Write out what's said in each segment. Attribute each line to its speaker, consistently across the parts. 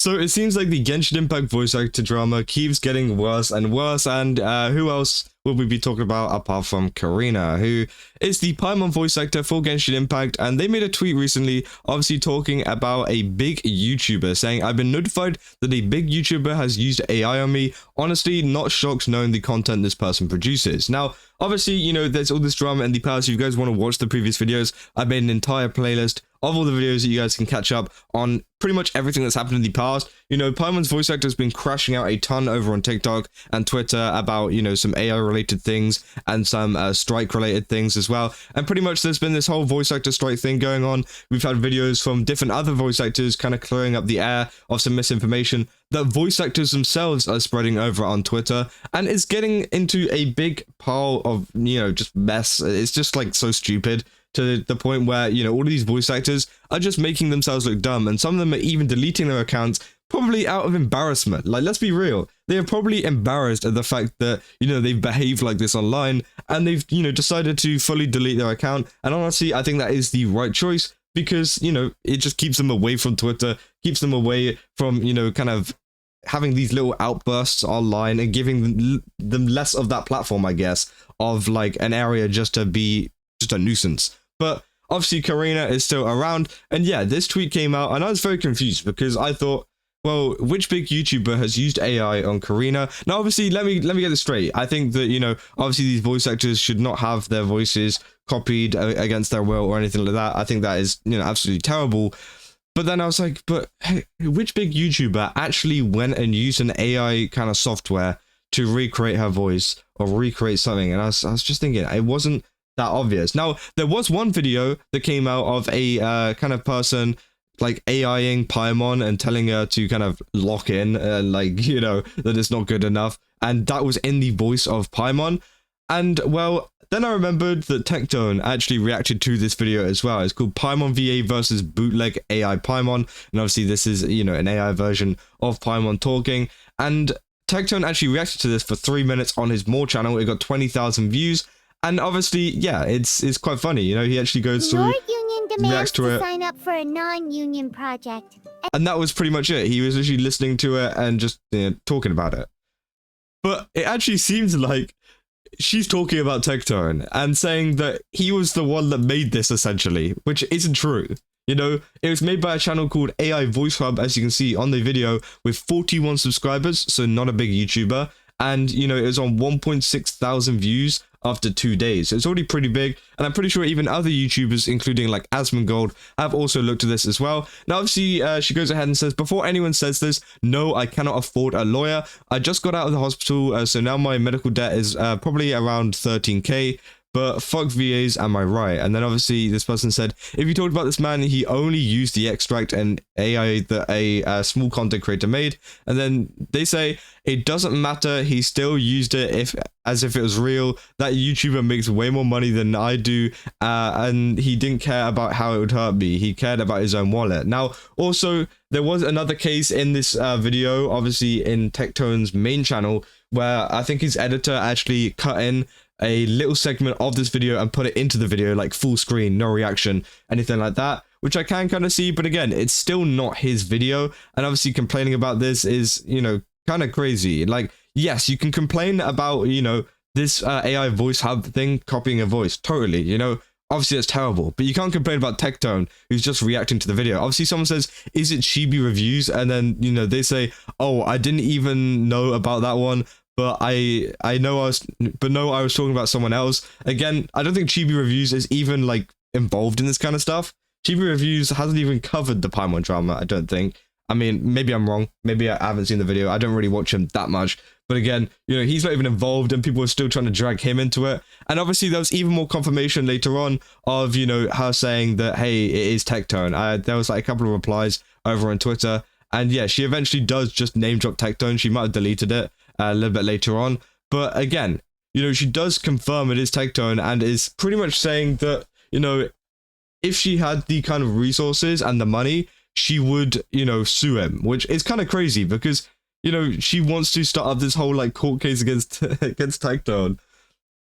Speaker 1: So it seems like the Genshin Impact voice actor drama keeps getting worse and worse, and who else will we be talking about apart from Karina, who is the Paimon voice actor for Genshin Impact, and they made a tweet recently, obviously talking about a big YouTuber, saying, "I've been notified that a big YouTuber has used AI on me. Honestly, not shocked knowing the content this person produces." Now, obviously, you know, there's all this drama in the past. If you guys want to watch the previous videos, I made an entire playlist of all the videos that you guys can catch up on pretty much everything that's happened in the past. You know, Paimon's voice actor has been crashing out a ton over on TikTok and Twitter about, you know, some AI related things and some strike related things as well. And pretty much there's been this whole voice actor strike thing going on. We've had videos from different other voice actors kind of clearing up the air of some misinformation that voice actors themselves are spreading over on Twitter, and it's getting into a big pile of, you know, just mess. It's just like so stupid, to the point where, you know, all of these voice actors are just making themselves look dumb, and some of them are even deleting their accounts probably out of embarrassment. Like, let's be real, they are probably embarrassed at the fact that, you know, they've behaved like this online, and they've, you know, decided to fully delete their account. And honestly, I think that is the right choice, because, you know, it just keeps them away from Twitter, keeps them away from, you know, kind of having these little outbursts online, and giving them less of that platform, I guess, of like an area just to be just a nuisance. But obviously Karina is still around, and yeah, this tweet came out and I was very confused, because I thought, well, which big YouTuber has used AI on Karina? Now, obviously, let me get this straight. I think that, you know, obviously these voice actors should not have their voices copied against their will or anything like that. I think that is, you know, absolutely terrible. But then I was like, but hey, which big YouTuber actually went and used an AI kind of software to recreate her voice or recreate something? And I was just thinking, it wasn't that obvious. Now, there was one video that came out of a kind of person like AIing Paimon and telling her to kind of lock in, like, you know, that it's not good enough. And that was in the voice of Paimon. And, well, then I remembered that Tectone actually reacted to this video as well. It's called Paimon VA versus bootleg AI Paimon. And obviously this is, you know, an AI version of Paimon talking. And Tectone actually reacted to this for 3 minutes on his More channel. It got 20,000 views. And obviously, yeah, it's quite funny. You know, he actually goes through, reacts to it,
Speaker 2: sign up for a non-union project.
Speaker 1: And that was pretty much it. He was literally listening to it and just, you know, talking about it. But it actually seems like she's talking about Tectone and saying that he was the one that made this, essentially, which isn't true. You know, it was made by a channel called AI Voice Hub, as you can see on the video, with 41 subscribers, so not a big YouTuber. And, you know, it was on 1.6 thousand views after 2 days. So it's already pretty big, and I'm pretty sure even other YouTubers, including like Asmongold, have also looked at this as well. Now, obviously, she goes ahead and says, "Before anyone says this, no, I cannot afford a lawyer. I just got out of the hospital, so now my medical debt is probably around 13k. But fuck VAs, am I right?" And then obviously this person said, "If you talked about this man, he only used the extract and AI that a small content creator made." And then they say, "It doesn't matter, he still used it as if it was real. That YouTuber makes way more money than I do, and he didn't care about how it would hurt me. He cared about his own wallet." Now, also, there was another case in this video, obviously in Tectone's main channel, where I think his editor actually cut in a little segment of this video and put it into the video, like full screen, no reaction, anything like that, which I can kind of see. But again, it's still not his video, and obviously complaining about this is, you know, kind of crazy. Like, yes, you can complain about, you know, this AI voice hub thing copying a voice, totally, you know, obviously that's terrible, but you can't complain about Tectone, who's just reacting to the video. Obviously someone says, "Is it Chibi Reviews?" And then, you know, they say, "Oh, I didn't even know about that one, but I was talking about someone else." Again, I don't think Chibi Reviews is even like involved in this kind of stuff. Chibi Reviews hasn't even covered the Paimon drama, I don't think. I mean, maybe I'm wrong. Maybe I haven't seen the video. I don't really watch him that much. But again, you know, he's not even involved, and people are still trying to drag him into it. And obviously there was even more confirmation later on of, you know, her saying that, hey, it is Tectone. There was like a couple of replies over on Twitter. And yeah, she eventually does just name drop Tectone. She might have deleted it a little bit later on, but again, you know, she does confirm it is Tectone, and is pretty much saying that, you know, if she had the kind of resources and the money, she would, you know, sue him, which is kind of crazy, because, you know, she wants to start up this whole like court case against Tectone,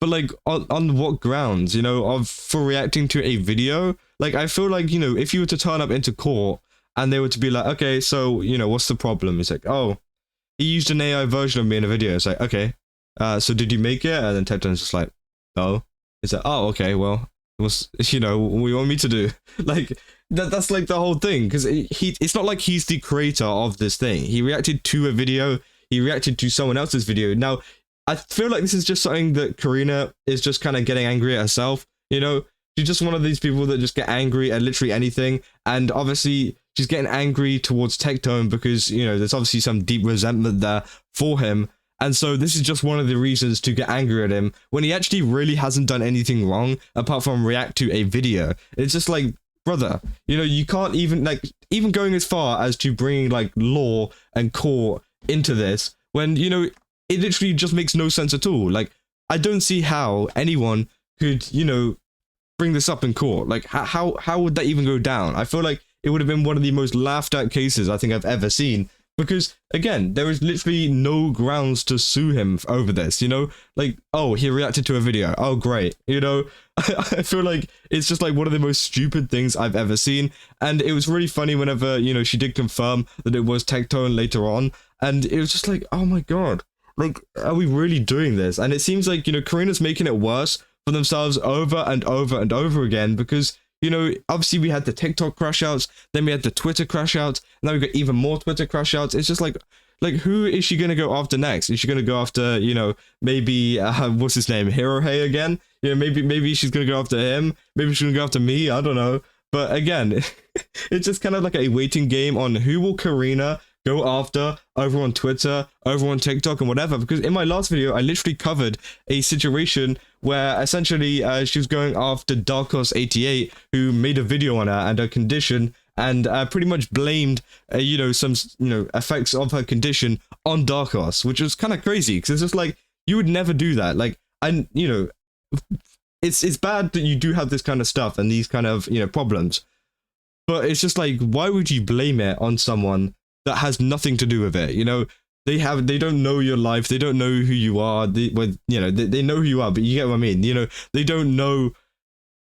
Speaker 1: but like on what grounds, you know, for reacting to a video? Like, I feel like, you know, if you were to turn up into court and they were to be like, okay, so, you know, what's the problem? It's like, oh, he used an AI version of me in a video. It's like, okay, so did you make it? And then Tectone's just like, no. It's like, oh, okay, well, what's, you know, what you want me to do? Like, that's like the whole thing, because it's not like he's the creator of this thing. He reacted to a video, he reacted to someone else's video. Now, I feel like this is just something that Karina is just kind of getting angry at herself, you know? She's just one of these people that just get angry at literally anything, and obviously she's getting angry towards Tectone because, you know, there's obviously some deep resentment there for him, and so this is just one of the reasons to get angry at him when he actually really hasn't done anything wrong apart from react to a video. It's just like, brother, you know, you can't even going as far as to bringing like law and court into this when, you know, it literally just makes no sense at all. Like, I don't see how anyone could, you know, bring this up in court. Like, how would that even go down? I feel like it would have been one of the most laughed at cases I think I've ever seen, because again, there is literally no grounds to sue him over this, you know? Like, oh, he reacted to a video, oh great, you know? I feel like it's just like one of the most stupid things I've ever seen, and it was really funny whenever, you know, she did confirm that it was Tectone later on, and it was just like, oh my god, like, are we really doing this? And it seems like, you know, Karina's making it worse for themselves over and over and over again, because, you know, obviously we had the TikTok crash outs, then we had the Twitter crash outs, now we've got even more Twitter crash outs. It's just like who is she going to go after next? Is she going to go after, you know, maybe what's his name, Hirohei again? You know, maybe she's going to go after him, maybe she's going to go after me, I don't know. But again, it's just kind of like a waiting game on who will Karina go after over on Twitter, over on TikTok, and whatever. Because in my last video, I literally covered a situation where essentially she was going after Darkos88, who made a video on her and her condition, and pretty much blamed, you know, some, you know, effects of her condition on Darkos, which was kind of crazy, because it's just like, you would never do that. Like, and, you know, it's bad that you do have this kind of stuff and these kind of, you know, problems, but it's just like, why would you blame it on someone that has nothing to do with it? You know, they don't know your life, they don't know who you are, they know who you are, but you get what I mean, you know, they don't know,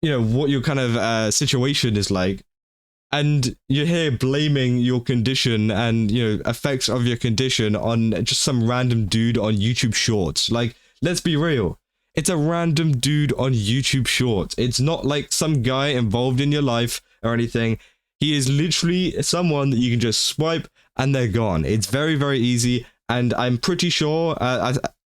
Speaker 1: you know, what your kind of situation is like, and you're here blaming your condition and, you know, effects of your condition on just some random dude on YouTube Shorts. Like, let's be real, it's a random dude on YouTube Shorts. It's not like some guy involved in your life or anything. He is literally someone that you can just swipe and they're gone. It's very, very easy, and I'm pretty sure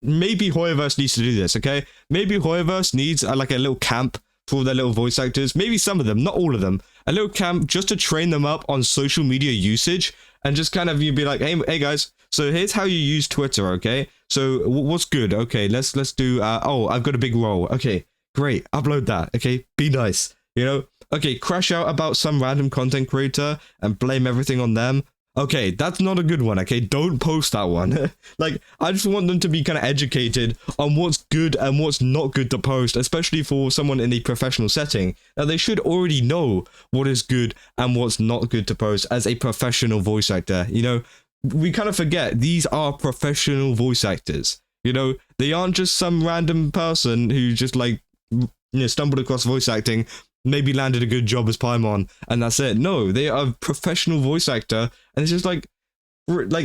Speaker 1: maybe HoYoverse needs to do this, okay? Maybe HoYoverse needs like a little camp for all their little voice actors, maybe some of them, not all of them, a little camp just to train them up on social media usage, and just kind of, you'd be like, hey guys, so here's how you use Twitter, okay? So what's good? Okay, let's do, oh, I've got a big role. Okay, great, upload that, okay? Be nice, you know? Okay, crash out about some random content creator and blame everything on them. Okay, that's not a good one, okay? Don't post that one. Like, I just want them to be kind of educated on what's good and what's not good to post, especially for someone in a professional setting. Now, they should already know what is good and what's not good to post as a professional voice actor, you know? We kind of forget these are professional voice actors, you know? They aren't just some random person who just, like, you know, stumbled across voice acting, maybe landed a good job as Paimon, and that's it. No, they are a professional voice actor, and it's just like,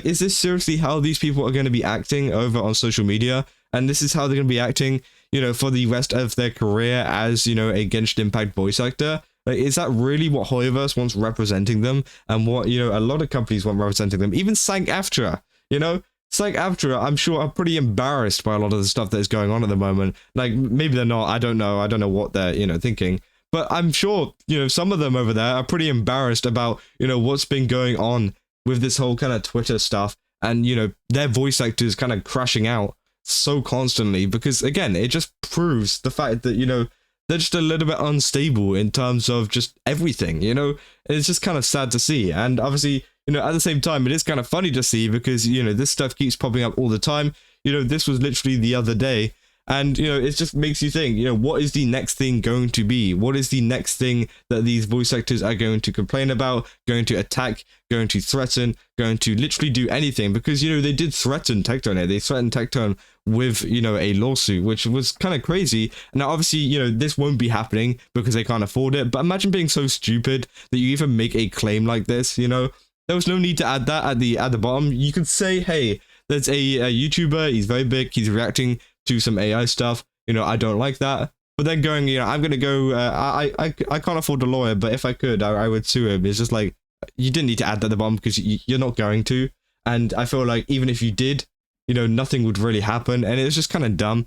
Speaker 1: is this seriously how these people are going to be acting over on social media? And this is how they're going to be acting, you know, for the rest of their career as, you know, a Genshin Impact voice actor? Like, is that really what HoYoverse wants representing them, and what, you know, a lot of companies want representing them? Even SAG-AFTRA, you know? SAG-AFTRA, I'm sure, are pretty embarrassed by a lot of the stuff that is going on at the moment. Like, maybe they're not, I don't know what they're, you know, thinking. But I'm sure, you know, some of them over there are pretty embarrassed about, you know, what's been going on with this whole kind of Twitter stuff, and, you know, their voice actors kind of crashing out so constantly, because, again, it just proves the fact that, you know, they're just a little bit unstable in terms of just everything, you know? It's just kind of sad to see. And obviously, you know, at the same time, it is kind of funny to see because, you know, this stuff keeps popping up all the time. You know, this was literally the other day. And, it just makes you think, what is the next thing going to be? What is the next thing that these voice actors are going to complain about, going to attack, going to threaten, going to literally do anything? Because, they did threaten Tectone. They threatened Tectone with, a lawsuit, which was kind of crazy. Now, obviously, this won't be happening because they can't afford it. But imagine being so stupid that you even make a claim like this, There was no need to add that at the bottom. You could say, hey, there's a YouTuber, he's very big, he's reacting to some AI stuff, I don't like that. But then going, I'm gonna go, I can't afford a lawyer, but if I could, I would sue him. It's just like, you didn't need to add that at the bottom because you're not going to. And I feel like even if you did, nothing would really happen. And it's just kind of dumb.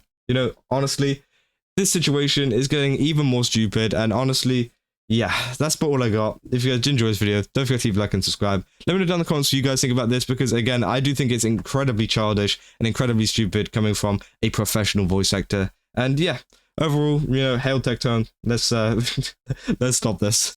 Speaker 1: Honestly, this situation is getting even more stupid. And honestly, yeah, that's about all I got. If you guys did enjoy this video, don't forget to leave a like and subscribe. Let me know down in the comments what you guys think about this, because again, I do think it's incredibly childish and incredibly stupid coming from a professional voice actor. And yeah, overall, hail Tectone. Let's let's stop this.